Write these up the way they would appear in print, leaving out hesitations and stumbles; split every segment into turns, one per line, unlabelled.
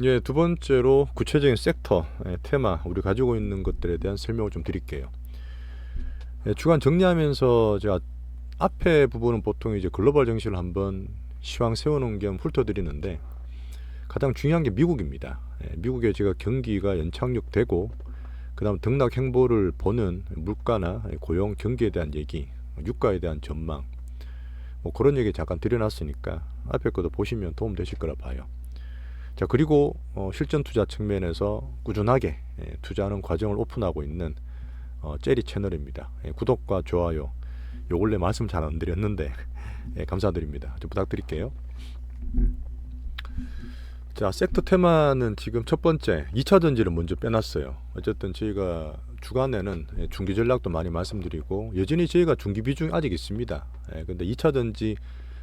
예, 두 번째로 구체적인 섹터, 테마, 우리 가지고 있는 것들에 대한 설명을 좀 드릴게요. 주간 정리하면서 제가 앞에 부분은 보통 이제 글로벌 정시를 한번 시황 세워놓은 겸 훑어드리는데 가장 중요한 게 미국입니다. 미국의 제가 경기가 연착륙되고 그다음 등락 행보를 보는 물가나 고용 경기에 대한 얘기, 유가에 대한 전망, 뭐 그런 얘기 잠깐 드려놨으니까 앞에 것도 보시면 도움 되실 거라 봐요. 자, 그리고 실전 투자 측면에서 꾸준하게 투자하는 과정을 오픈하고 있는 젤리 채널입니다. 구독과 좋아요 요 원래 말씀 잘 안 드렸는데 감사드립니다. 좀 부탁드릴게요. 자, 섹터 테마는 지금 첫 번째 2차 전지를 먼저 빼놨어요. 어쨌든 저희가 주간에는 중기 전략도 많이 말씀드리고 여전히 저희가 중기 비중이 아직 있습니다. 근데 2차 전지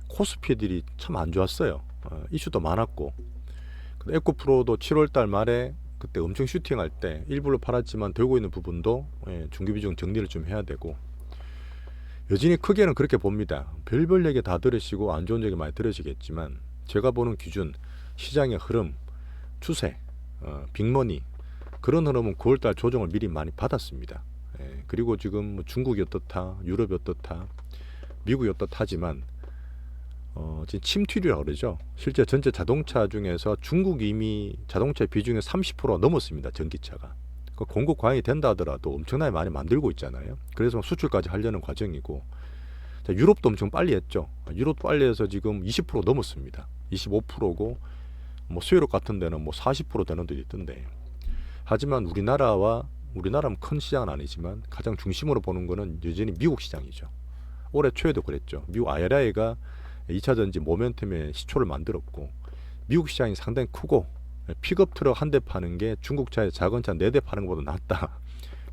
코스피들이 참 안 좋았어요. 이슈도 많았고 에코프로도 7월달 말에 그때 엄청 슈팅할 때 일부러 팔았지만 들고 있는 부분도 중기 비중 정리를 좀 해야 되고 여전히 크게는 그렇게 봅니다. 별별 얘기 다 들으시고 안 좋은 얘기 많이 들으시겠지만 제가 보는 기준 시장의 흐름, 추세, 빅머니 그런 흐름은 9월달 조정을 미리 많이 받았습니다. 그리고 지금 뭐 중국이 어떻다, 유럽이 어떻다, 미국이 어떻다지만 지금 침투율이라고 그러죠. 실제 전체 자동차 중에서 중국이 이미 자동차 비중의 30% 넘었습니다. 전기차가. 그 공급 과잉이 된다 하더라도 엄청나게 많이 만들고 있잖아요. 그래서 수출까지 하려는 과정이고 자, 유럽도 엄청 빨리 했죠. 유럽도 빨리 해서 지금 20% 넘었습니다. 25%고 뭐 수유럽 같은 데는 뭐 40% 되는 데도 있던데 하지만 우리나라는 큰 시장은 아니지만 가장 중심으로 보는 거는 여전히 미국 시장이죠. 올해 초에도 그랬죠. 미국 IRA가 2차 전지 모멘텀의 시초를 만들었고 미국 시장이 상당히 크고 픽업 트럭 한 대 파는 게 중국 차에 작은 차 4대 파는 것보다 낫다.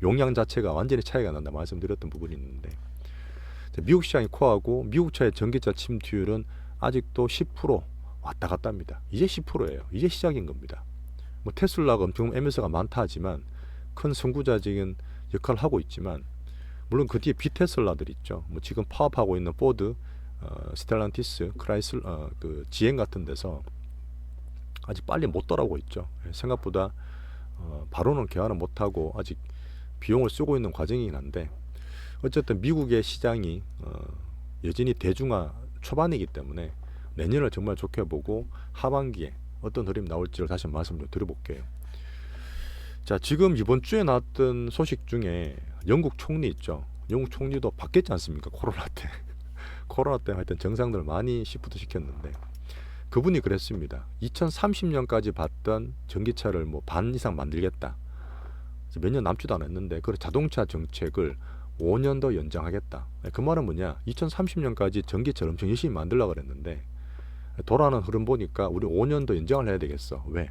용량 자체가 완전히 차이가 난다 말씀드렸던 부분이 있는데 미국 시장이 코어하고 미국 차의 전기차 침투율은 아직도 10% 왔다 갔다 합니다. 이제 10%예요. 이제 시작인 겁니다. 뭐 테슬라가 엄청 매매서가 많다 하지만 큰 선구자적인 역할을 하고 있지만 물론 그 뒤에 비테슬라들 있죠. 뭐 지금 파업하고 있는 포드, 스텔란티스, 크라이슬, 그 GM 같은 데서 아직 빨리 못 돌아오고 있죠. 생각보다 바로는 개화는 못하고 아직 비용을 쓰고 있는 과정이긴 한데 어쨌든 미국의 시장이 여전히 대중화 초반이기 때문에 내년을 정말 좋게 보고 하반기에 어떤 흐름이 나올지를 다시 말씀 좀 드려볼게요. 자, 지금 이번 주에 나왔던 소식 중에 영국 총리 있죠. 영국 총리도 바뀌었지 않습니까? 코로나 때. 코로나 때 하여튼 정상들을 많이 시프트 시켰는데 그분이 그랬습니다. 2030년까지 봤던 전기차를 뭐 반 이상 만들겠다. 몇 년 남지도 않았는데 그 자동차 정책을 5년 더 연장하겠다. 그 말은 뭐냐? 2030년까지 전기차를 엄청 열심히 만들려고 그랬는데 돌아오는 흐름 보니까 우리 5년 더 연장을 해야 되겠어. 왜?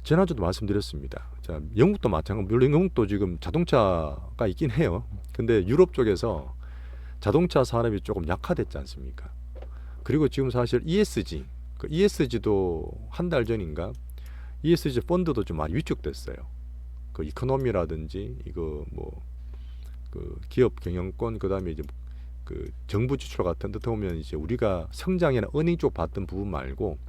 지난주도 말씀드렸습니다. 자, 영국도 마찬가지. 물론 영국도 지금 자동차가 있긴 해요. 근데 유럽 쪽에서 자동차 산업이 조금 약화됐지 않습니까? 그리고 지금 사실 ESG, 그 ESG도 한 달 전인가 ESG 펀드도 좀 많이 위축됐어요. 그 이코노미라든지 이거 뭐 그 기업 경영권 그다음에 이제 그 정부 지출 같은 데 보면 이제 우리가 성장이나 은행 쪽 봤던 부분 말고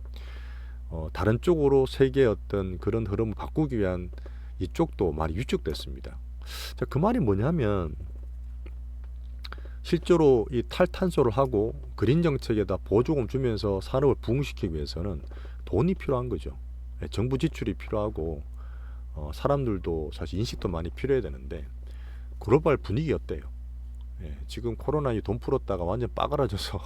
다른 쪽으로 세계의 어떤 그런 흐름을 바꾸기 위한 이쪽도 많이 위축됐습니다. 자, 그 말이 뭐냐면 실제로 이 탈탄소를 하고 그린 정책에다 보조금 주면서 산업을 부흥시키기 위해서는 돈이 필요한 거죠. 정부 지출이 필요하고 사람들도 사실 인식도 많이 필요해야 되는데 글로벌 분위기 어때요? 지금 코로나 돈 풀었다가 완전 빠그라져서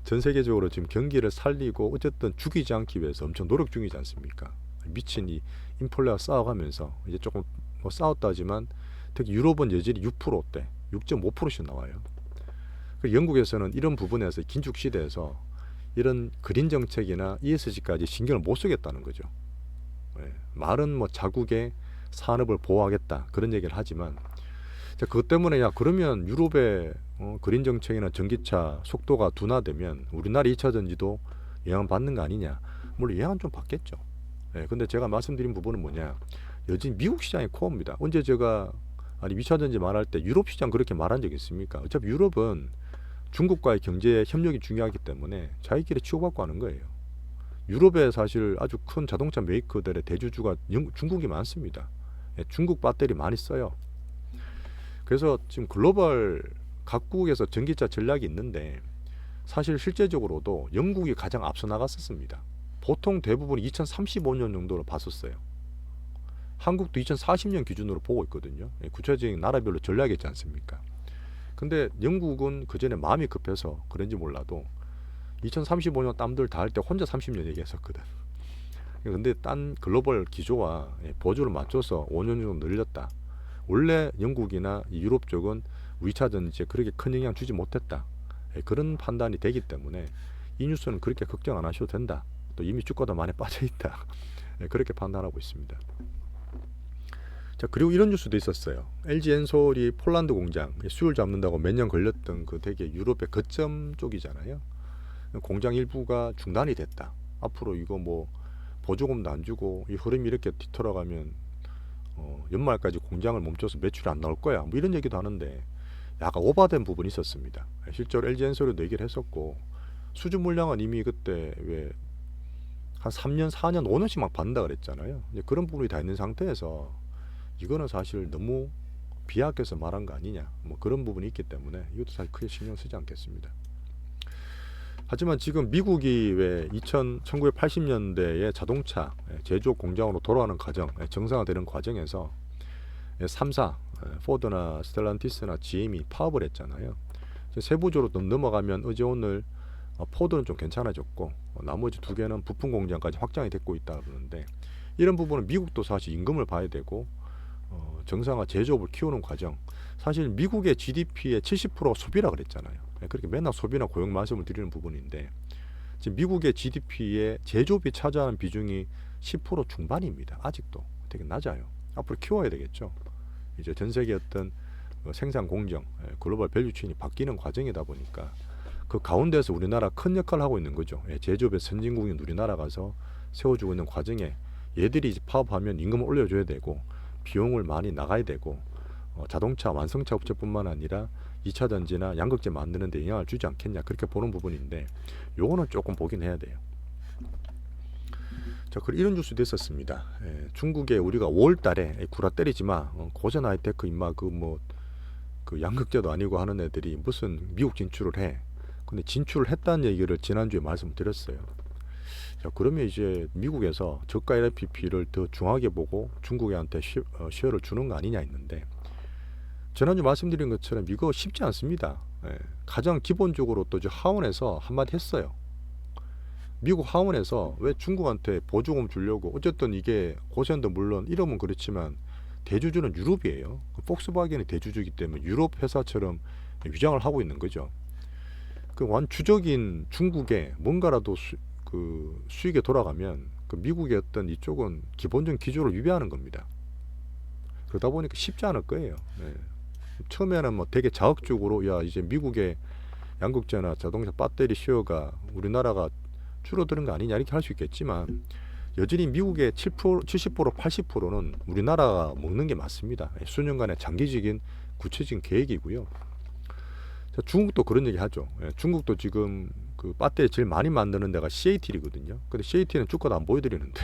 전 세계적으로 지금 경기를 살리고 어쨌든 죽이지 않기 위해서 엄청 노력 중이지 않습니까? 미친 이 인플레와 싸워가면서 이제 조금 뭐 싸웠다지만 특히 유럽은 여전히 6%대 6.5%씩 나와요. 영국에서는 이런 부분에서 긴축 시대에서 이런 그린 정책이나 ESG까지 신경을 못 쓰겠다는 거죠. 말은 뭐 자국의 산업을 보호하겠다 그런 얘기를 하지만 그것 때문에 야 그러면 유럽의 그린 정책이나 전기차 속도가 둔화되면 우리나라 2차 전지도 영향 받는 거 아니냐. 물론 영향은 좀 받겠죠. 근데 제가 말씀드린 부분은 뭐냐. 여전히 미국 시장이 코어입니다. 언제 제가 2차 전지 말할 때 유럽 시장 그렇게 말한 적 있습니까? 어차피 유럽은 중국과의 경제 협력이 중요하기 때문에 자기끼리 치고받고 하는 거예요. 유럽에 사실 아주 큰 자동차 메이커들의 대주주가 중국이 많습니다. 예, 중국 배터리 많이 써요. 그래서 지금 글로벌 각국에서 전기차 전략이 있는데 사실 실제적으로도 영국이 가장 앞서 나갔었습니다. 보통 대부분 2035년 정도로 봤었어요. 한국도 2040년 기준으로 보고 있거든요. 예, 구체적인 나라별로 전략이 있지 않습니까? 근데 영국은 그 전에 마음이 급해서 그런지 몰라도 2035년 땀들 다 할 때 혼자 30년 얘기했었거든. 근데 딴 글로벌 기조와 보조를 맞춰서 5년 정도 늘렸다. 원래 영국이나 유럽 쪽은 위차 전지에 그렇게 큰 영향 주지 못했다. 그런 판단이 되기 때문에 이 뉴스는 그렇게 걱정 안 하셔도 된다. 또 이미 주가도 많이 빠져 있다. 그렇게 판단하고 있습니다. 자, 그리고 이런 뉴스도 있었어요. LG 엔솔이 폴란드 공장 수율 잡는다고 몇 년 걸렸던 그 되게 유럽의 거점 쪽이잖아요. 공장 일부가 중단이 됐다. 앞으로 이거 뭐 보조금도 안 주고 이 흐름이 이렇게 뒤돌아가면 연말까지 공장을 멈춰서 매출이 안 나올 거야. 뭐 이런 얘기도 하는데 약간 오바된 부분이 있었습니다. 실제로 LG 엔솔도 얘기를 했었고 수주 물량은 이미 그때 왜 한 3년, 4년, 5년씩 막 받는다 그랬잖아요. 이제 그런 부분이 다 있는 상태에서 이거는 사실 너무 비약해서 말한 거 아니냐. 뭐 그런 부분이 있기 때문에 이것도 사실 크게 신경 쓰지 않겠습니다. 하지만 지금 미국이 왜 1980년대에 자동차 제조업 공장으로 돌아가는 과정, 정상화되는 과정에서 3사, 포드나 스텔란티스나 GM이 파업을 했잖아요. 세부적으로 넘어가면 어제 오늘 포드는 좀 괜찮아졌고 나머지 두 개는 부품 공장까지 확장이 됐고 있다 그러는데 이런 부분은 미국도 사실 임금을 봐야 되고 정상화 제조업을 키우는 과정, 사실 미국의 GDP의 70%가 소비라 그랬잖아요. 그렇게 맨날 소비나 고용 말씀을 드리는 부분인데 지금 미국의 GDP의 제조업이 차지하는 비중이 10% 중반입니다. 아직도 되게 낮아요. 앞으로 키워야 되겠죠. 이제 전 세계 어떤 생산 공정, 글로벌 밸류체인이 바뀌는 과정이다 보니까 그 가운데서 우리나라 큰 역할을 하고 있는 거죠. 제조업의 선진국인 우리나라 가서 세워주고 있는 과정에 얘들이 이제 파업하면 임금을 올려줘야 되고 비용을 많이 나가야 되고 자동차 완성차 업체뿐만 아니라 2차 전지나 양극재 만드는 데 영향을 주지 않겠냐 그렇게 보는 부분인데 요거는 조금 보긴 해야 돼요. 자, 그리고 이런 뉴스도 있었습니다. 중국에 우리가 5월 달에 구라 때리지 마. 고전 하이테크 임마 그 양극재도 아니고 하는 애들이 무슨 미국 진출을 해. 근데 진출을 했다는 얘기를 지난주에 말씀드렸어요. 자, 그러면 이제 미국에서 저가 LPP를 더 중하게 보고 중국한테 쉐어를 주는 거 아니냐 했는데 지난주 말씀드린 것처럼 이거 쉽지 않습니다. 가장 기본적으로 또 하원에서 한마디 했어요. 미국 하원에서 왜 중국한테 보조금 주려고, 어쨌든 이게 고센도 물론 이러면 그렇지만 대주주는 유럽이에요. 폭스바겐이 대주주이기 때문에 유럽 회사처럼 위장을 하고 있는 거죠. 그 완주적인 중국에 뭔가라도 수익에 돌아가면 그 미국의 어떤 이쪽은 기본적인 기조를 위배하는 겁니다. 그러다 보니까 쉽지 않을 거예요. 처음에는 뭐 되게 자극적으로 야 이제 미국의 양극재나 자동차 배터리 쉐어가 우리나라가 줄어드는 거 아니냐 이렇게 할 수 있겠지만 여전히 미국의 70%, 80%는 우리나라가 먹는 게 맞습니다. 수년간의 장기적인 구체적인 계획이고요. 자, 중국도 그런 얘기 하죠. 중국도 지금 그 배터리 제일 많이 만드는 데가 CATL이거든요. 근데 CATL은 주가도 안 보여드리는데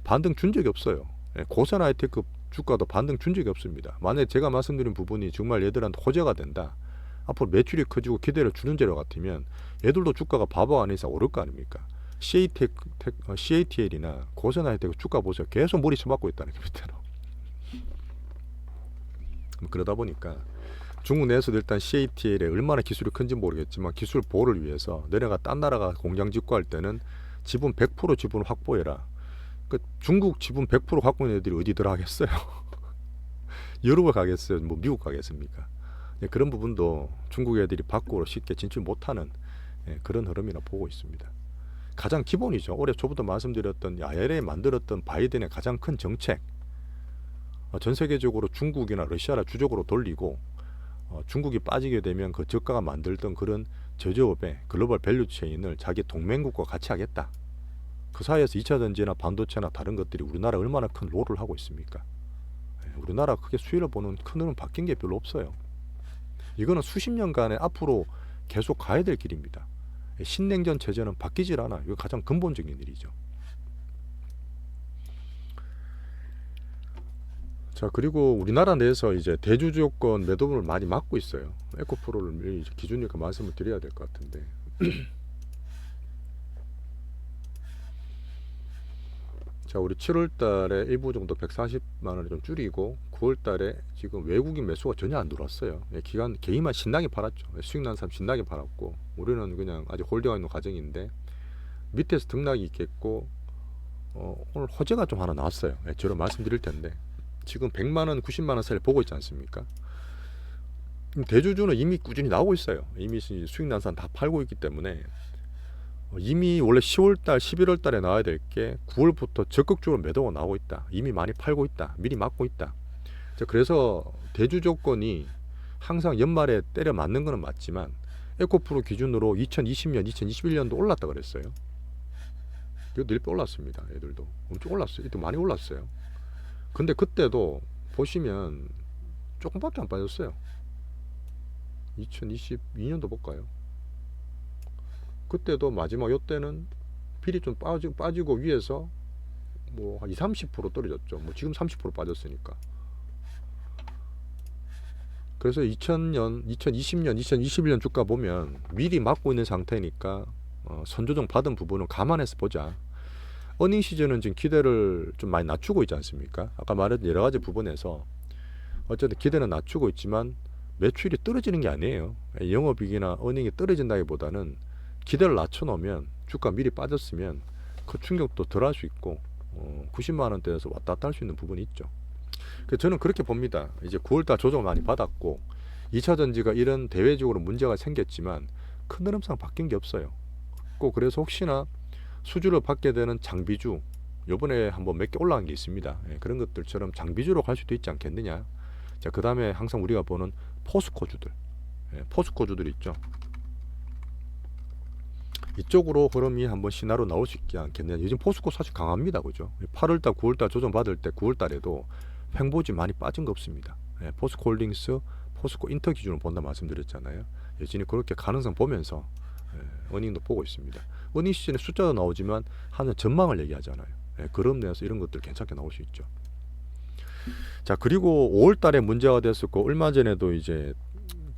반등 준 적이 없어요. 고선 하이테크 주가도 반등 준 적이 없습니다. 만약에 제가 말씀드린 부분이 정말 얘들한테 호재가 된다. 앞으로 매출이 커지고 기대를 주는 재료 같으면 얘들도 주가가 바보 아닌 이상 오를 거 아닙니까? CATL이나 고선 하이테크 주가 보세요. 계속 머리 쳐박고 있다는 게 밑으로. 그러다 보니까 중국 내에서도 일단 CATL에 얼마나 기술이 큰지 모르겠지만 기술 보호를 위해서 너네가 딴 나라가 공장 짓고 할 때는 지분 100% 지분 확보해라. 그 중국 지분 100% 갖고 있는 애들이 어디 들어가겠어요? 유럽을 가겠어요? 뭐 미국 가겠습니까? 그런 부분도 중국 애들이 밖으로 쉽게 진출 못하는 그런 흐름이라 보고 있습니다. 가장 기본이죠. 올해 초부터 말씀드렸던 IRA 만들었던 바이든의 가장 큰 정책, 전 세계적으로 중국이나 러시아를 주적으로 돌리고 중국이 빠지게 되면 그 저가가 만들던 그런 제조업의 글로벌 밸류체인을 자기 동맹국과 같이 하겠다. 그 사이에서 2차 전지나 반도체나 다른 것들이 우리나라 얼마나 큰 롤을 하고 있습니까? 우리나라 크게 수혜를 보는 큰 흐름 바뀐 게 별로 없어요. 이거는 수십 년간에 앞으로 계속 가야 될 길입니다. 신냉전 체제는 바뀌질 않아. 이거 가장 근본적인 일이죠. 자, 그리고 우리나라 내에서 이제 대주주권 매도를 많이 막고 있어요. 에코프로를 이제 기준이니까 말씀을 드려야 될 것 같은데. 자, 우리 7월 달에 일부 정도 140만 원을 좀 줄이고 9월 달에 지금 외국인 매수가 전혀 안 들어왔어요. 기관 개인만 신나게 팔았죠. 수익 난 사람 신나게 팔았고, 우리는 그냥 아직 홀딩하고 있는 과정인데 밑에서 등락이 있겠고, 오늘 호재가 좀 하나 나왔어요. 저로 말씀드릴 텐데 지금 100만 원, 90만 원 사이를 보고 있지 않습니까? 대주주는 이미 꾸준히 나오고 있어요. 이미 수익 난 사람 다 팔고 있기 때문에 이미 원래 10월달, 11월달에 나와야 될 게 9월부터 적극적으로 매도가 나오고 있다. 이미 많이 팔고 있다. 미리 막고 있다. 그래서 대주 조건이 항상 연말에 때려 맞는 거는 맞지만 에코프로 기준으로 2020년, 2021년도 올랐다 그랬어요. 이것도 1배 올랐습니다. 애들도 엄청 올랐어요. 이때 많이 올랐어요. 근데 그때도 보시면 조금밖에 안 빠졌어요. 2022년도 볼까요? 그때도 마지막 요때는 필이 좀 빠지고 위에서 뭐 한 20-30% 떨어졌죠. 뭐 지금 30% 빠졌으니까. 그래서 2000년, 2020년, 2021년 주가 보면 미리 막고 있는 상태니까 선조정 받은 부분은 감안해서 보자. 어닝 시즌은 지금 기대를 좀 많이 낮추고 있지 않습니까? 아까 말했던 여러 가지 부분에서 어쨌든 기대는 낮추고 있지만 매출이 떨어지는 게 아니에요. 영업이익이나 어닝이 떨어진다기보다는 기대를 낮춰놓으면 주가 미리 빠졌으면 그 충격도 덜 할 수 있고 90만 원대에서 왔다 갔다 할 수 있는 부분이 있죠. 그래서 저는 그렇게 봅니다. 이제 9월달 조정을 많이 받았고 2차전지가 이런 대외적으로 문제가 생겼지만 큰 흐름상 바뀐 게 없어요. 꼭 그래서 혹시나 수주를 받게 되는 장비주, 요번에 한번 몇 개 올라간 게 있습니다. 그런 것들처럼 장비주로 갈 수도 있지 않겠느냐. 자, 그 다음에 항상 우리가 보는 포스코주들, 포스코주들 있죠. 이쪽으로 흐름이 한번 신화로 나올 수 있지 않겠냐. 요즘 포스코 사실 강합니다. 그죠? 8월달, 9월달 조정 받을 때 9월달에도 횡보지 많이 빠진 거 없습니다. 포스코 홀딩스, 포스코 인터 기준으로 본다 말씀드렸잖아요. 여전히 그렇게 가능성 보면서 어닝도 보고 있습니다. 어닝 시즌에 숫자도 나오지만 하는 전망을 얘기하잖아요. 그럼 내에서 이런 것들 괜찮게 나올 수 있죠. 자, 그리고 5월달에 문제가 됐었고 얼마 전에도 이제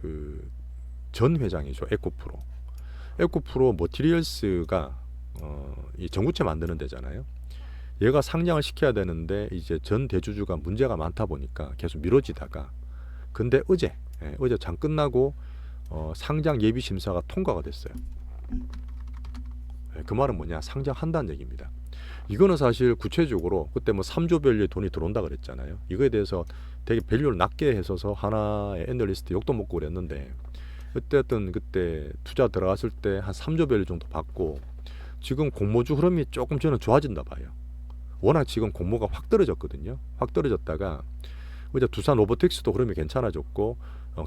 그 전 회장이죠. 에코프로 머티리얼스가 이 전구체 만드는 데잖아요. 얘가 상장을 시켜야 되는데 이제 전 대주주가 문제가 많다 보니까 계속 미뤄지다가, 근데 어제 장 끝나고 상장 예비 심사가 통과가 됐어요. 그 말은 뭐냐, 상장한다는 얘기입니다. 이거는 사실 구체적으로 그때 뭐 3조 밸류의 돈이 들어온다 그랬잖아요. 이거에 대해서 되게 밸류를 낮게 했어서 하나의 애널리스트 욕도 먹고 그랬는데, 그때 투자 들어갔을 때 한 3조 밸류 정도 받고 지금 공모주 흐름이 조금 저는 좋아진다 봐요. 워낙 지금 공모가 확 떨어졌거든요. 확 떨어졌다가 이제 두산 로보틱스도 흐름이 괜찮아졌고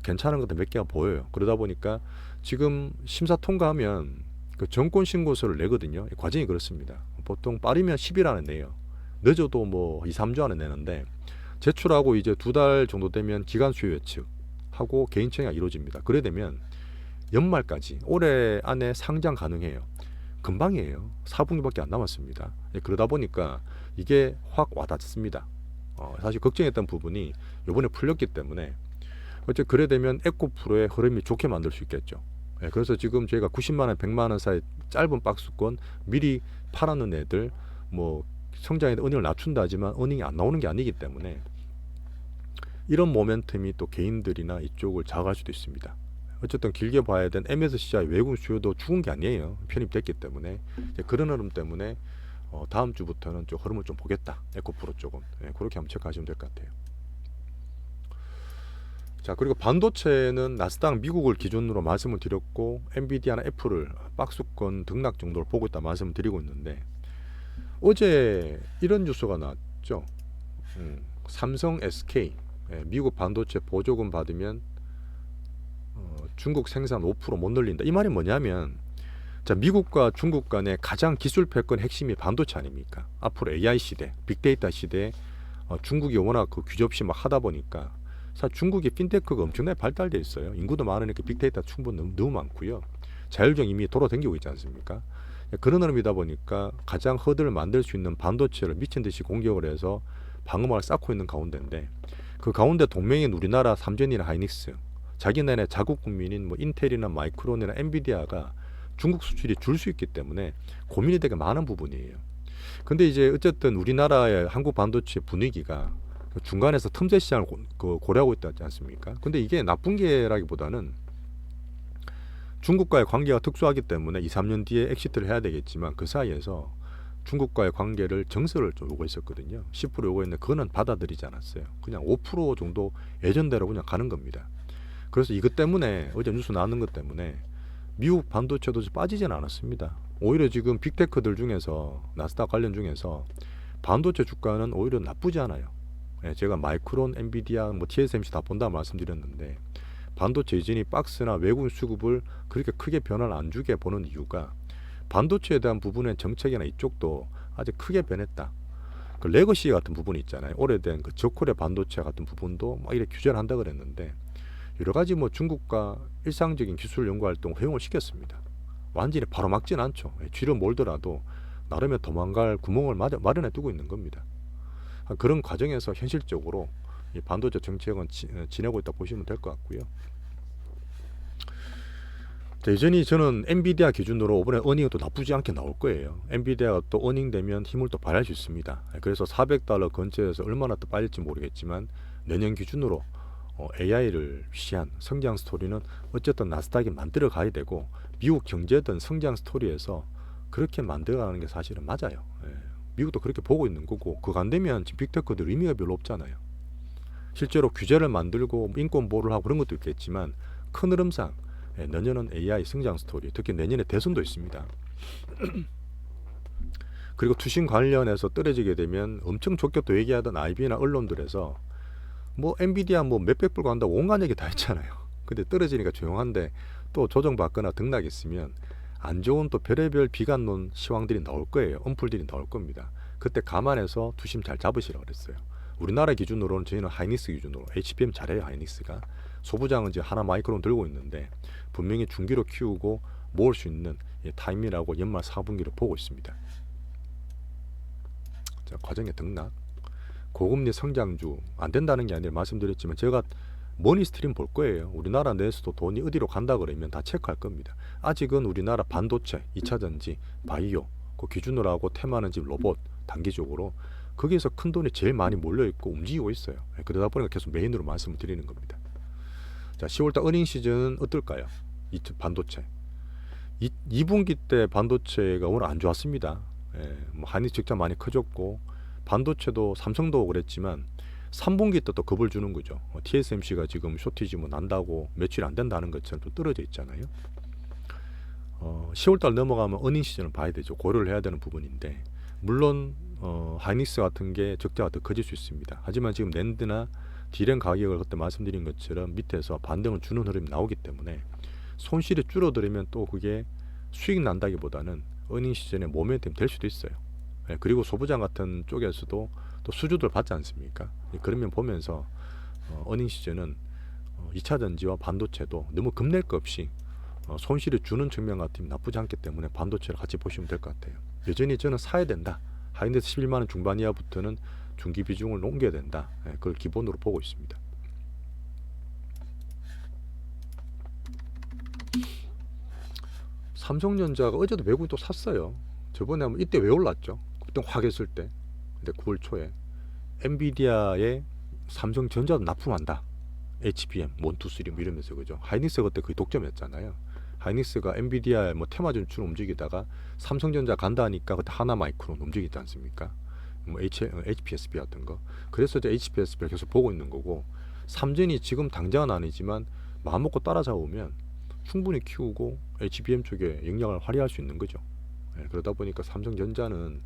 괜찮은 것도 몇 개가 보여요. 그러다 보니까 지금 심사 통과하면 그 정권 신고서를 내거든요. 과정이 그렇습니다. 보통 빠르면 10일 안에 내요. 늦어도 뭐 2-3주 안에 내는데, 제출하고 이제 2달 정도 되면 기간 수요 예측하고 개인 청약이 이루어집니다. 그래 되면 연말까지 올해 안에 상장 가능해요. 금방이에요. 4분기밖에 안 남았습니다. 그러다 보니까 이게 확 와닿습니다. 사실 걱정했던 부분이 이번에 풀렸기 때문에 어째 그래 되면 에코프로의 흐름이 좋게 만들 수 있겠죠. 그래서 지금 저희가 90만 원, 100만 원 사이 짧은 박스권 미리 팔아놓은 애들, 뭐 성장에 어닝을 낮춘다 하지만 어닝이 안 나오는 게 아니기 때문에 이런 모멘텀이 또 개인들이나 이쪽을 자극할 수도 있습니다. 어쨌든 길게 봐야 된 MSCI 외국 수요도 죽은 게 아니에요. 편입됐기 때문에 이제 그런 흐름 때문에 다음 주부터는 좀 흐름을 좀 보겠다. 에코프로 쪽은 그렇게 한번 체크하시면 될 것 같아요. 자, 그리고 반도체는 나스닥 미국을 기준으로 말씀을 드렸고 엔비디아나 애플을 박스권 등락 정도를 보고 있다 말씀을 드리고 있는데, 어제 이런 뉴스가 나왔죠. 삼성 SK 미국 반도체 보조금 받으면 중국 생산 5% 못 늘린다. 이 말이 뭐냐면, 자, 미국과 중국 간의 가장 기술 패권 핵심이 반도체 아닙니까? 앞으로 AI 시대, 빅데이터 시대에 중국이 워낙 그 규제 없이 막 하다 보니까 사실 중국의 핀테크가 엄청나게 발달되어 있어요. 인구도 많으니까 빅데이터 충분히 너무 많고요. 자율적 이미 돌아다니고 있지 않습니까? 그런 흐름이다 보니까 가장 허들을 만들 수 있는 반도체를 미친 듯이 공격을 해서 방어막을 쌓고 있는 가운데인데, 그 가운데 동맹인 우리나라 삼전이나 하이닉스, 자기네네 자국 국민인 뭐 인텔이나 마이크론이나 엔비디아가 중국 수출이 줄 수 있기 때문에 고민이 되게 많은 부분이에요. 근데 이제 어쨌든 우리나라의 한국 반도체 분위기가 중간에서 틈새 시장을 고려하고 있지 않습니까? 근데 이게 나쁜 게라기보다는 중국과의 관계가 특수하기 때문에 2, 3년 뒤에 엑시트를 해야 되겠지만, 그 사이에서 중국과의 관계를 정설을 좀 요구했었거든요. 10% 요구했는데 그거는 받아들이지 않았어요. 그냥 5% 정도 예전대로 그냥 가는 겁니다. 그래서 이것 때문에 어제 뉴스 나오는 것 때문에 미국 반도체도 빠지진 않았습니다. 오히려 지금 빅테크들 중에서 나스닥 관련 중에서 반도체 주가는 오히려 나쁘지 않아요. 제가 마이크론, 엔비디아, 뭐 TSMC 다 본다 말씀드렸는데, 반도체 여전히 박스나 외국인 수급을 그렇게 크게 변화를 안 주게 보는 이유가 반도체에 대한 부분의 정책이나 이쪽도 아직 크게 변했다. 그 레거시 같은 부분이 있잖아요. 오래된 그 저코리아 반도체 같은 부분도 막 이렇게 규제를 한다 그랬는데, 여러 가지 뭐 중국과 일상적인 기술 연구 활동을 허용을 시켰습니다. 완전히 바로 막진 않죠. 뒤로 몰더라도 나름의 도망갈 구멍을 마련해 두고 있는 겁니다. 그런 과정에서 현실적으로 이 반도체 정책은 지내고 있다 보시면 될 것 같고요. 여전히 저는 엔비디아 기준으로 이번에 어닝도 나쁘지 않게 나올 거예요. 엔비디아가 또 어닝 되면 힘을 또 발휘할 수 있습니다. 그래서 $400 근처에서 얼마나 또 빠질지 모르겠지만, 내년 기준으로 AI를 위시한 성장 스토리는 어쨌든 나스닥이 만들어 가야 되고, 미국 경제든 성장 스토리에서 그렇게 만들어가는 게 사실은 맞아요. 미국도 그렇게 보고 있는 거고, 그거 안 되면 지금 빅테크들 의미가 별로 없잖아요. 실제로 규제를 만들고 인권 보호를 하고 그런 것도 있겠지만, 큰 흐름상 내년은 AI 성장 스토리, 특히 내년에 대선도 있습니다. 그리고 투신 관련해서 떨어지게 되면 엄청 좋게 또 얘기하던 IB나 언론들에서 뭐 엔비디아 뭐 몇백 불 간다고 온갖 얘기 다 했잖아요. 근데 떨어지니까 조용한데 또 조정받거나 등락했으면 안 좋은 또 별의별 비관론 시황들이 나올 거예요. 언플들이 나올 겁니다. 그때 감안해서 투심 잘 잡으시라고 그랬어요. 우리나라 기준으로는 저희는 하이닉스 기준으로 HBM 잘해요. 하이닉스가 소부장은 이제 하나 마이크론 들고 있는데, 분명히 중기로 키우고 모을 수 있는 타임이라고 연말 4분기를 보고 있습니다. 자, 과정의 등락, 고금리 성장주 안 된다는 게 아니라 말씀드렸지만, 제가 머니스트림 볼 거예요. 우리나라 내에서도 돈이 어디로 간다 그러면 다 체크할 겁니다. 아직은 우리나라 반도체, 2차전지, 바이오 그 기준으로 하고 테마는 지금 로봇 단기적으로 거기에서 큰 돈이 제일 많이 몰려있고 움직이고 있어요. 그러다 보니까 계속 메인으로 말씀을 드리는 겁니다. 자, 10월달 어닝 시즌은 어떨까요? 반도체 2분기 때 반도체가 오늘 안 좋았습니다. 뭐 한일 적자 많이 커졌고, 반도체도 삼성도 그랬지만 3분기 때 또 겁을 주는 거죠. TSMC가 지금 쇼티지 뭐 난다고 며칠 안 된다는 것처럼 좀 떨어져 있잖아요. 10월달 넘어가면 어닝 시즌을 봐야 되죠. 고려를 해야 되는 부분인데, 물론 하이닉스 같은 게 적자가 더 커질 수 있습니다. 하지만 지금 낸드나 디램 가격을 그때 말씀드린 것처럼 밑에서 반등을 주는 흐름이 나오기 때문에 손실이 줄어들면 또 그게 수익 난다기보다는 어닝 시즌에 모멘텀 될 수도 있어요. 그리고 소부장 같은 쪽에서도 또 수주들 받지 않습니까? 그러면 보면서 어닝 시즌은 2차전지와 반도체도 너무 겁낼 것 없이 손실을 주는 측면 같으면 나쁘지 않기 때문에 반도체를 같이 보시면 될 것 같아요. 여전히 저는 사야 된다. 하이닉스 11만원 중반 이하부터는 중기 비중을 옮겨야 된다. 그걸 기본으로 보고 있습니다. 삼성전자가 어제도 외국인 또 샀어요. 저번에 한번 이때 왜 올랐죠? 그때 확 했을 때. 근데 9월 초에 엔비디아에 삼성전자도 납품한다. HBM, 1, 2, 3 이러면서, 그죠? 하이닉스가 그때 거의 독점이었잖아요. 하이닉스가 엔비디아 뭐 테마준출 움직이다가 삼성전자 간다니까 그때 하나 마이크론 움직이지 않습니까? 뭐 HPSB 같은 거. 그래서 이제 HPSB를 계속 보고 있는 거고, 삼전이 지금 당장은 아니지만 마음 먹고 따라잡으면 충분히 키우고 HBM 쪽에 영향을 발휘할 수 있는 거죠. 그러다 보니까 삼성전자는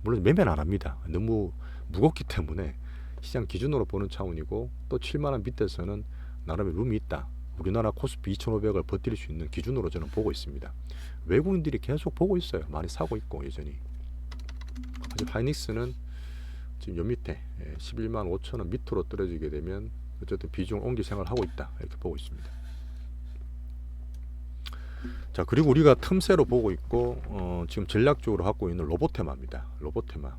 물론 매매는 안 합니다. 너무 무겁기 때문에 시장 기준으로 보는 차원이고, 또 7만원 밑에서는 나름의 룸이 있다. 우리나라 코스피 2500을 버틸 수 있는 기준으로 저는 보고 있습니다. 외국인들이 계속 보고 있어요. 많이 사고 있고 여전히. 하이닉스는 지금 요 밑에 11만 5천원 밑으로 떨어지게 되면 어쨌든 비중을 옮길 생각을 하고 있다. 이렇게 보고 있습니다. 자, 그리고 우리가 틈새로 보고 있고 지금 전략적으로 갖고 있는 로봇 테마입니다. 로봇 테마.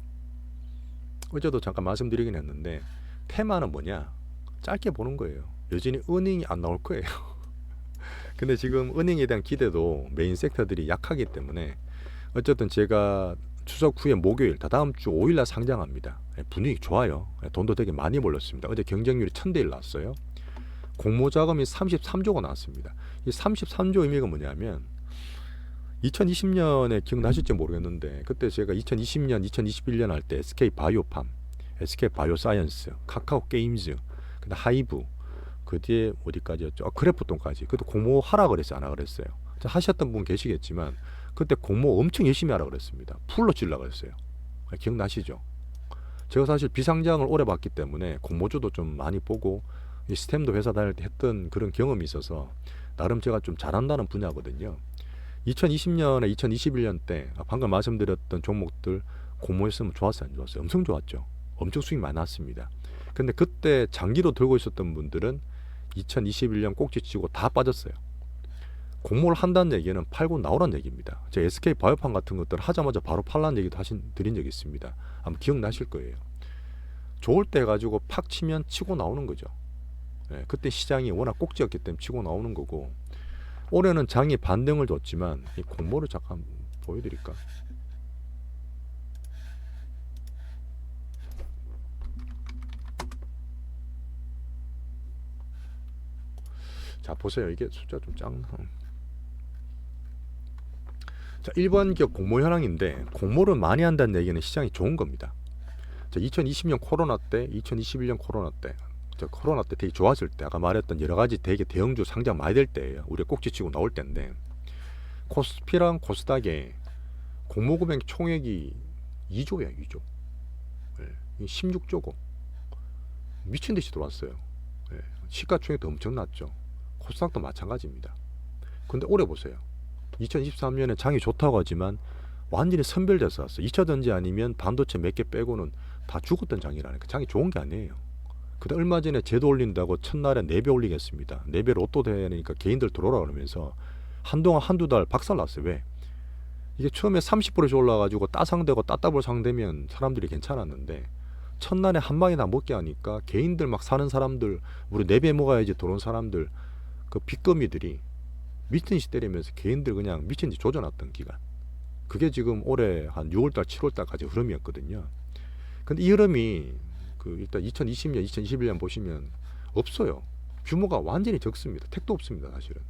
어제도 잠깐 말씀드리긴 했는데 테마는 뭐냐? 짧게 보는 거예요. 여전히 은행이 안 나올 거예요. 근데 지금 은행에 대한 기대도 메인 섹터들이 약하기 때문에 어쨌든 제가 추석 후에 목요일 다다음 주 5일날 상장합니다. 분위기 좋아요. 돈도 되게 많이 벌렸습니다. 어제 경쟁률이 1000대1 나왔어요. 공모자금이 33조가 나왔습니다. 이 33조 의미가 뭐냐면 2020년에 기억나실지 모르겠는데 그때 제가 2020년, 2021년 할 때 SK 바이오팜, SK 바이오사이언스, 카카오 게임즈, 근데 하이브, 그 뒤에 어디까지였죠? 그래프톤까지. 그때 공모하라 그랬어요, 안 하라 그랬어요? 하셨던 분 계시겠지만 그때 공모 엄청 열심히 하라 그랬습니다. 풀로 치려고 그랬어요. 기억나시죠? 제가 사실 비상장을 오래 봤기 때문에 공모주도 좀 많이 보고 이 스템도 회사 다닐 때 했던 그런 경험이 있어서 나름 제가 좀 잘한다는 분야거든요. 2020년에 2021년 때 방금 말씀드렸던 종목들 공모했으면 좋았어요, 안 좋았어요? 엄청 좋았죠. 엄청 수익 많이 났습니다. 근데 그때 장기로 들고 있었던 분들은 2021년 꼭지치고 다 빠졌어요. 공모를 한다는 얘기는 팔고 나오라는 얘기입니다. 제가 SK 바이오팜 같은 것들 하자마자 바로 팔라는 얘기도 드린 적이 있습니다. 아마 기억나실 거예요. 좋을 때 가지고 팍 치면 치고 나오는 거죠. 그때 시장이 워낙 꼭지였기 때문에 치고 나오는 거고, 올해는 장이 반등을 줬지만 이 공모를 잠깐 보여드릴까? 자, 보세요. 이게 숫자 좀 작나? 자, 1번 기업 공모 현황인데 공모를 많이 한다는 얘기는 시장이 좋은 겁니다. 자, 2020년 코로나 때, 2021년 코로나 때, 코로나 때 되게 좋았을 때, 아까 말했던 여러 가지 되게 대형주 상장 많이 될 때예요. 우리가 꼭지치고 나올 때인데, 코스피랑 코스닥에 공모 금액 총액이 2조야, 2조. 16조고 미친 듯이 들어왔어요. 시가총액도 엄청 났죠. 코스닥도 마찬가지입니다. 근데 올해 보세요. 2023년에 장이 좋다고 하지만 완전히 선별돼서 왔어요. 2차 전지 아니면 반도체 몇 개 빼고는 다 죽었던 장이라니까. 장이 좋은 게 아니에요. 그때 얼마 전에 제도 올린다고 첫날에 4배 올리겠습니다. 4배 로또 되니까 개인들 들어오라 그러면서 한동안 한두 달 박살났어요. 왜? 이게 처음에 30%씩 올라가지고 따상되고 따따블 상되면 사람들이 괜찮았는데 첫날에 한 방에 다 먹게 하니까 개인들 막 사는 사람들, 우리 4배 먹어야지 들어온 사람들, 그 빚거미들이 미친 듯이 때리면서 개인들 그냥 미친 듯이 조져놨던 기간. 그게 지금 올해 한 6월달, 7월달까지 흐름이었거든요. 근데 이 흐름이 일단 2020년, 2021년 보시면 없어요. 규모가 완전히 적습니다. 택도 없습니다, 사실은.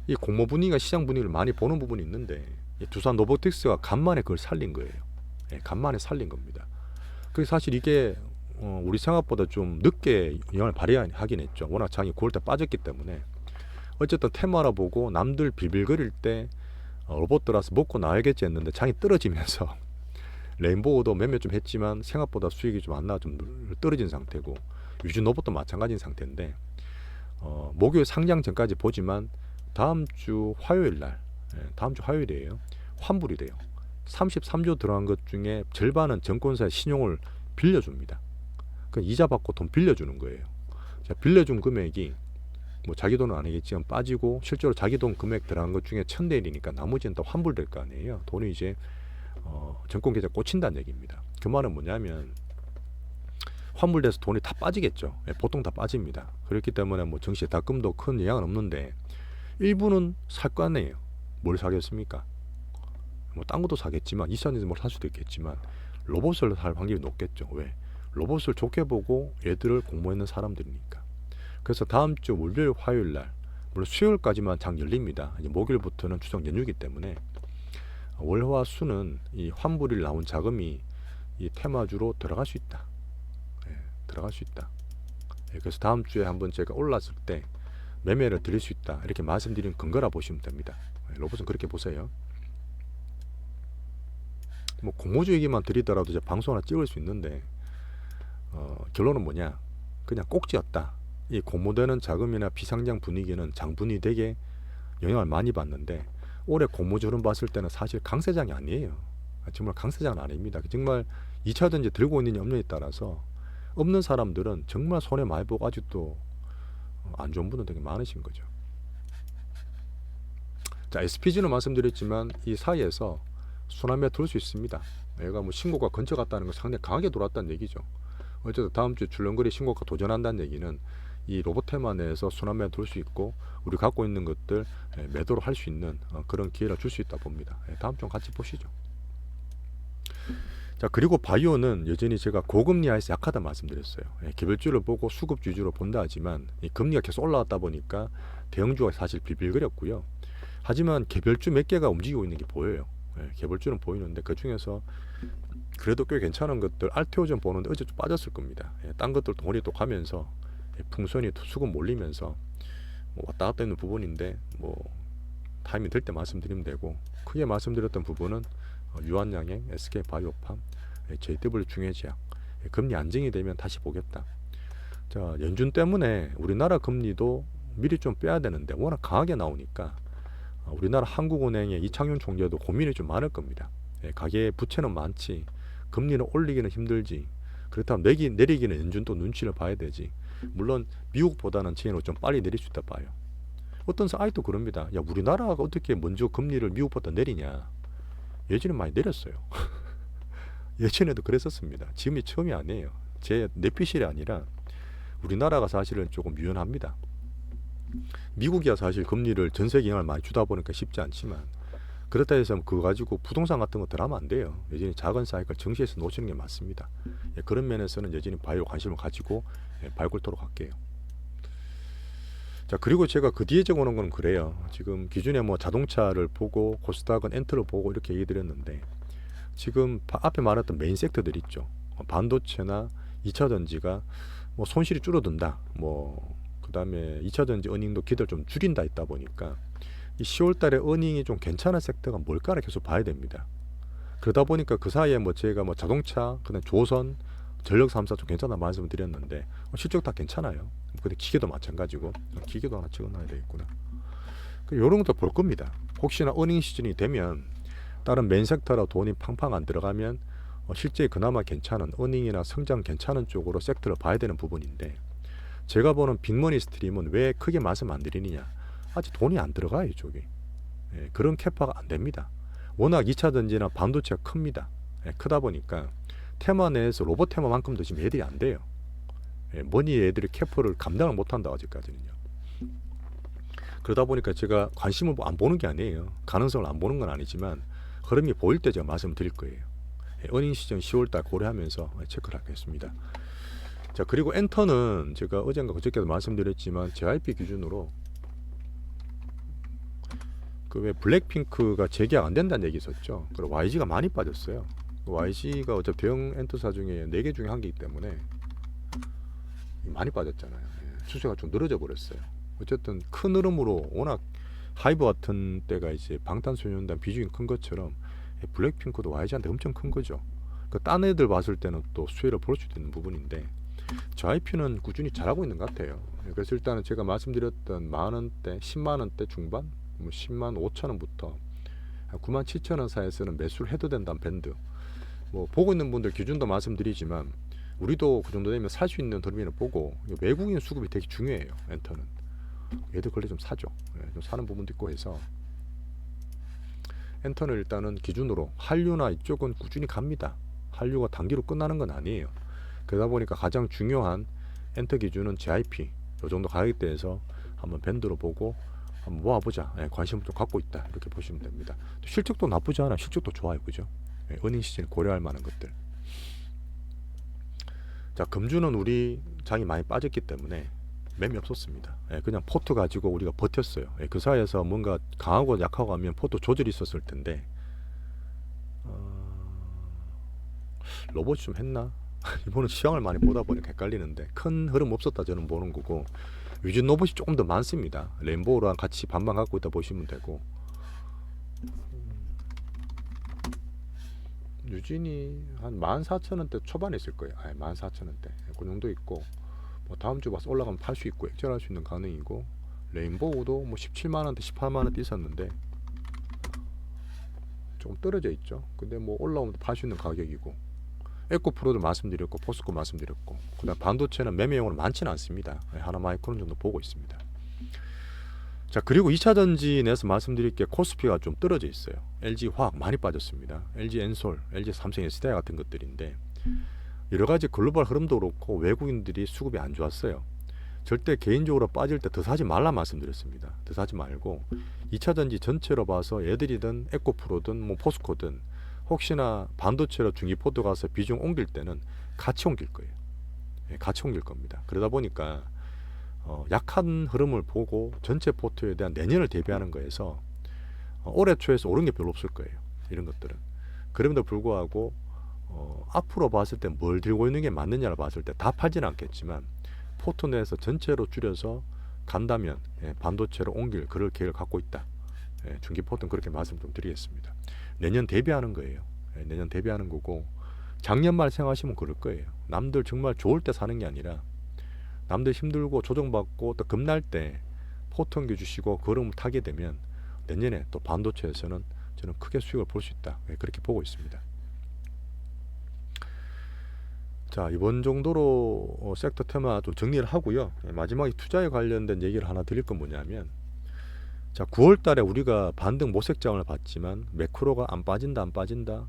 이 공모 분위기가 시장 분위기를 많이 보는 부분이 있는데 두산 로보틱스가 간만에 그걸 살린 거예요. 간만에 살린 겁니다. 그래서 사실 이게 우리 생각보다 좀 늦게 영향을 발휘하긴 했죠. 워낙 장이 9월달 빠졌기 때문에. 어쨌든 테마라 보고 남들 빌빌거릴 때 로봇 들어와서 먹고 나야겠지 했는데 장이 떨어지면서 레인보우도 몇몇 좀 했지만 생각보다 수익이 좀 안 나와 좀 떨어진 상태고, 유진로봇도 마찬가지인 상태인데 목요일 상장 전까지 보지만 다음 주 화요일 날, 다음 주 화요일이에요. 환불이 돼요. 33조 들어간 것 중에 절반은 증권사의 신용을 빌려줍니다. 그 이자 받고 돈 빌려주는 거예요. 자, 빌려준 금액이 뭐 자기 돈은 아니겠지만 빠지고 실제로 자기 돈 금액 들어간 것 중에 1000대 1이니까 나머지는 다 환불될 거 아니에요. 돈이 이제 증권계좌 꽂힌다는 얘기입니다. 그 말은 뭐냐면 환불돼서 돈이 다 빠지겠죠. 보통 다 빠집니다. 그렇기 때문에 뭐 증시 닷금도 큰 영향은 없는데 일부는 살 거 아니에요. 뭘 사겠습니까? 뭐 딴 것도 사겠지만 2차전지 뭘 살 수도 있겠지만 로봇을 살 확률이 높겠죠. 왜? 로봇을 좋게 보고 얘들을 공모했는 사람들이니까. 그래서 다음 주 월요일, 화요일 날, 물론 수요일까지만 장 열립니다. 이제 목요일부터는 추석 연휴이기 때문에 월화 수는 이 환불일 나온 자금이 이 테마주로 들어갈 수 있다. 들어갈 수 있다. 그래서 다음 주에 한번 제가 올랐을 때 매매를 드릴 수 있다. 이렇게 말씀드린 근거라 보시면 됩니다. 로봇은 그렇게 보세요. 뭐 공모주 얘기만 드리더라도 이제 방송 하나 찍을 수 있는데 결론은 뭐냐? 그냥 꼭지였다. 이 공모되는 자금이나 비상장 분위기는 장분이 되게 영향을 많이 받는데 올해 공모주 흐름 봤을 때는 사실 강세장이 아니에요. 정말 강세장은 아닙니다. 정말 2차전지 들고 있느냐 없느냐에 따라서 없는 사람들은 정말 손해 많이 보고 아직도 안 좋은 분들 되게 많으신 거죠. 자, SPG는 말씀드렸지만 이 사이에서 순환매 돌 수 있습니다. 얘가 뭐 신고가 근처 갔다는 건 상당히 강하게 돌았다는 얘기죠. 어쨌든 다음 주 줄넘거리 신고가 도전한다는 얘기는 이 로봇 테마 내에서 순환매 돌 수 있고 우리 갖고 있는 것들 매도를 할 수 있는 그런 기회를 줄 수 있다 봅니다. 다음 주 같이 보시죠. 자, 그리고 바이오는 여전히 제가 고금리 하에서 약하다 말씀드렸어요. 개별주를 보고 수급 위주로 본다 하지만 이 금리가 계속 올라왔다 보니까 대형주가 사실 비빌거렸고요. 하지만 개별주 몇 개가 움직이고 있는 게 보여요. 개별주는 보이는데 그 중에서 그래도 꽤 괜찮은 것들 알테오전 보는데 어제 좀 빠졌을 겁니다. 딴 것들 동원이 또 가면서 풍선이 수급 몰리면서 뭐 왔다 갔다 있는 부분인데 뭐 타이밍 될 때 말씀드리면 되고, 크게 말씀드렸던 부분은 유한양행, SK바이오팜, JW 중해제약 금리 안정이 되면 다시 보겠다. 자, 연준 때문에 우리나라 금리도 미리 좀 빼야 되는데 워낙 강하게 나오니까 우리나라 한국은행의 이창용 총재도 고민이 좀 많을 겁니다. 가계 부채는 많지 금리는 올리기는 힘들지, 그렇다면 내리기는 연준 또 눈치를 봐야 되지. 물론 미국보다는 제로 좀 빨리 내릴 수 있다 봐요. 어떤 사이도 그럽니다. 야, 우리나라가 어떻게 먼저 금리를 미국보다 내리냐. 예전에 많이 내렸어요. 예전에도 그랬었습니다. 지금이 처음이 아니에요. 제 내피실이 아니라 우리나라가 사실은 조금 유연합니다. 미국이야 사실 금리를 전 세계 영향을 많이 주다 보니까 쉽지 않지만, 그렇다 해서 그거 가지고 부동산 같은 거 들어가면 안 돼요. 여전히 작은 사이클 정시해서 놓치는 게 맞습니다. 그런 면에서는 여전히 바이오 관심을 가지고 발굴토록 할게요. 자, 그리고 제가 그 뒤에 적어놓은 건 그래요. 지금 기존에 뭐 자동차를 보고 코스닥은 엔터를 보고 이렇게 얘기 드렸는데, 지금 앞에 말했던 메인 섹터들 있죠. 반도체나 2차 전지가 뭐 손실이 줄어든다. 뭐 그다음에 2차 전지 어닝도 기대를 좀 줄인다 있다 보니까 이 10월 달에 어닝이 좀 괜찮은 섹터가 뭘까를 계속 봐야 됩니다. 그러다 보니까 그 사이에 뭐 제가 뭐 자동차, 그다음 조선, 전력 3사 좀 괜찮다 말씀을 드렸는데 실적 다 괜찮아요. 근데 기계도 마찬가지고, 기계도 하나 찍어놔야 되겠구나. 이런 것도 볼 겁니다. 혹시나 어닝 시즌이 되면 다른 메인 섹터라 돈이 팡팡 안 들어가면 실제 그나마 괜찮은 어닝이나 성장 괜찮은 쪽으로 섹터를 봐야 되는 부분인데, 제가 보는 빅머니 스트림은 왜 크게 말씀 안 드리느냐, 아직 돈이 안 들어가요 이쪽에. 그런 캐파가 안 됩니다. 워낙 2차 전지나 반도체가 큽니다. 크다 보니까 테마 내에서 로봇 테마만큼도 지금 애들이 안 돼요. 머니 애들이 캐퍼를 감당을 못한다 아직까지는요. 그러다 보니까 제가 관심을 안 보는 게 아니에요. 가능성을 안 보는 건 아니지만 흐름이 보일 때 제가 말씀드릴 거예요. 어닝 시즌 10월달 고려하면서 체크를 하겠습니다. 자, 그리고 엔터는 제가 어젠가 그저께도 말씀드렸지만 JYP 기준으로 그 왜 블랙핑크가 재계약 안 된다는 얘기 있었죠. 그리고 YG가 많이 빠졌어요. YG가 어차피 대형 엔터사 중에 4개 중에 1개이기 때문에 많이 빠졌잖아요. 추세가 좀 늘어져 버렸어요. 어쨌든 큰 흐름으로 워낙 하이브 같은 때가 이제 방탄소년단 비중이 큰 것처럼 블랙핑크도 YG한테 엄청 큰 거죠. 그 딴 애들 봤을 때는 또 수혜를 볼 수도 있는 부분인데 JYP는 꾸준히 잘하고 있는 것 같아요. 그래서 일단은 제가 말씀드렸던 만원대, 10만원대 중반, 뭐 10만 5천원부터 9만 7천원 사이에서는 매수를 해도 된다는 밴드. 뭐 보고 있는 분들 기준도 말씀드리지만 우리도 그 정도 되면 살 수 있는 도미를 보고, 외국인 수급이 되게 중요해요. 엔터는 얘들 걸리 좀 사죠. 좀 사는 부분도 있고 해서 엔터는 일단은 기준으로 한류나 이쪽은 꾸준히 갑니다. 한류가 단기로 끝나는 건 아니에요. 그러다 보니까 가장 중요한 엔터 기준은 JYP 이 정도 가격대에서 한번 밴드로 보고 한번 모아보자. 관심을 좀 갖고 있다 이렇게 보시면 됩니다. 실적도 나쁘지 않아. 실적도 좋아요, 그죠? 어닝 시즌 고려할 만한 것들. 자, 금주는 우리 장이 많이 빠졌기 때문에 매매 없었습니다. 그냥 포트 가지고 우리가 버텼어요. 그 사이에서 뭔가 강하고 약하고 하면 포트 조절이 있었을 텐데 로봇이 좀 했나? 이번은 시황을 많이 보다 보니까 헷갈리는데 큰 흐름 없었다 저는 보는 거고, 유진 로봇이 조금 더 많습니다. 램보랑 같이 반반 갖고 있다 보시면 되고, 유진이 한 14,000원대 초반에 있을 거예요. 14,000원대 그 정도 있고, 뭐 다음 주 봐서 올라가면 팔 수 있고 액젓할 수 있는 가능이고, 레인보우도 뭐 17만원대 18만원대 있었는데 조금 떨어져 있죠. 근데 뭐 올라오면 팔 수 있는 가격이고, 에코프로도 말씀드렸고 포스코 말씀드렸고, 그다음 반도체는 매매용으로 많지는 않습니다. 하나 마이크론 정도 보고 있습니다. 자, 그리고 2차 전지 내에서 말씀드릴 게 코스피가 좀 떨어져 있어요. LG 화학 많이 빠졌습니다. LG 엔솔, LG 삼성 SDI 같은 것들인데 여러 가지 글로벌 흐름도 그렇고 외국인들이 수급이 안 좋았어요. 절대 개인적으로 빠질 때 더 사지 말라 말씀드렸습니다. 더 사지 말고 2차 전지 전체로 봐서 애들이든 에코프로든 뭐 포스코든 혹시나 반도체로 중기포트 가서 비중 옮길 때는 같이 옮길 거예요. 예, 같이 옮길 겁니다. 그러다 보니까 약한 흐름을 보고 전체 포트에 대한 내년을 대비하는 거에서 올해 초에서 오른 게 별로 없을 거예요. 이런 것들은. 그럼에도 불구하고 앞으로 봤을 때 뭘 들고 있는 게 맞느냐를 봤을 때 다 팔지는 않겠지만 포트 내에서 전체로 줄여서 간다면 반도체로 옮길 그럴 계획을 갖고 있다. 중기 포트는 그렇게 말씀 좀 드리겠습니다. 내년 대비하는 거예요. 내년 대비하는 거고 작년 말 생각하시면 그럴 거예요. 남들 정말 좋을 때 사는 게 아니라 남들 힘들고 조정받고 또 급날 때 포트 옮겨 주시고 그름을 타게 되면 내년에 또 반도체에서는 저는 크게 수익을 볼 수 있다. 그렇게 보고 있습니다. 자, 이번 정도로 섹터 테마 좀 정리를 하고요. 마지막에 투자에 관련된 얘기를 하나 드릴 건 뭐냐면, 자, 9월 달에 우리가 반등 모색장을 봤지만 매크로가 안 빠진다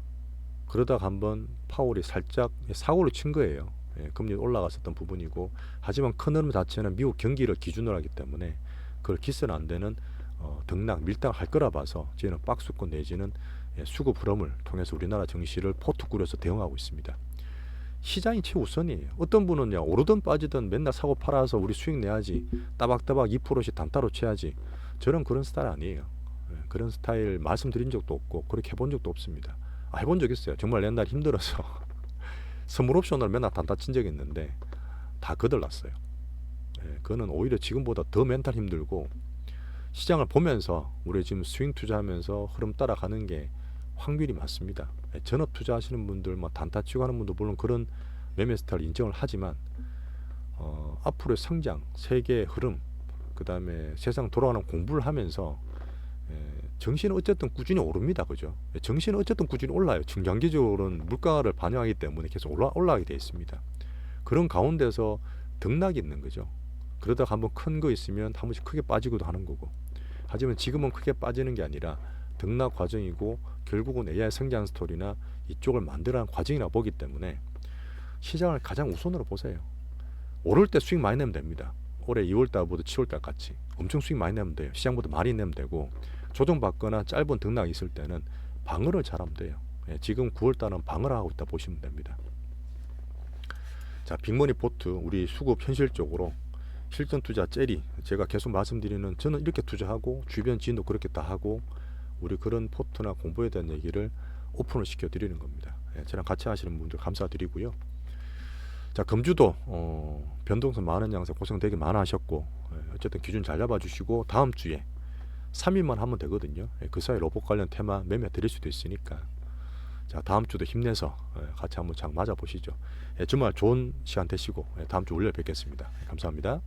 그러다가 한번 파월이 살짝 사고를 친 거예요. 금리 올라갔었던 부분이고, 하지만 큰 흐름 자체는 미국 경기를 기준으로 하기 때문에 그걸 기스는 안 되는 등락 밀당 할 거라 봐서 저희는 박스권 내지는 수급 흐름을 통해서 우리나라 증시를 포트 꾸려서 대응하고 있습니다. 시장이 최우선이에요. 어떤 분은 오르든 빠지든 맨날 사고 팔아서 우리 수익 내야지, 따박따박 2%씩 단타로 쳐야지. 저는 그런 스타일 아니에요. 그런 스타일 말씀드린 적도 없고 그렇게 해본 적도 없습니다. 해본 적 있어요. 정말 옛날 힘들어서 선물 옵션을 맨날 단타 친 적이 있는데 다 거들났어요. 그거는 오히려 지금보다 더 멘탈 힘들고, 시장을 보면서 우리 지금 스윙 투자하면서 흐름 따라가는 게 확률이 많습니다. 전업 투자하시는 분들, 뭐 단타 치고 하는 분도 물론 그런 매매 스타일 인정을 하지만 앞으로의 성장, 세계의 흐름, 그 다음에 세상 돌아가는 공부를 하면서 정신은 어쨌든 꾸준히 오릅니다. 그죠? 정신은 어쨌든 꾸준히 올라요. 중장기적으로는 물가를 반영하기 때문에 계속 올라가게 되어 있습니다. 그런 가운데서 등락이 있는 거죠. 그러다가 한번 큰 거 있으면 한 번씩 크게 빠지기도 하는 거고, 하지만 지금은 크게 빠지는 게 아니라 등락 과정이고 결국은 AI 성장 스토리나 이쪽을 만들어가는 과정이라고 보기 때문에 시장을 가장 우선으로 보세요. 오를 때 수익 많이 내면 됩니다. 올해 2월달보다 7월달 같이 엄청 수익 많이 내면 돼요. 시장보다 많이 내면 되고, 조정받거나 짧은 등락이 있을 때는 방어를 잘하면 돼요. 지금 9월달은 방어를 하고 있다 보시면 됩니다. 자, 빅머니 포트 우리 수급 현실적으로 실전 투자 젤이 제가 계속 말씀드리는, 저는 이렇게 투자하고 주변 지인도 그렇게 다 하고 우리 그런 포트나 공부에 대한 얘기를 오픈을 시켜 드리는 겁니다. 저랑 같이 하시는 분들 감사드리고요. 자, 금주도 변동성 많은 양상 고생 되게 많아 하셨고, 어쨌든 기준 잘 잡아주시고 다음 주에 3일만 하면 되거든요. 그 사이 로봇 관련 테마 매매 드릴 수도 있으니까, 자, 다음 주도 힘내서 같이 한번 장 맞아 보시죠. 주말 좋은 시간 되시고 다음 주 월요일 뵙겠습니다. 감사합니다.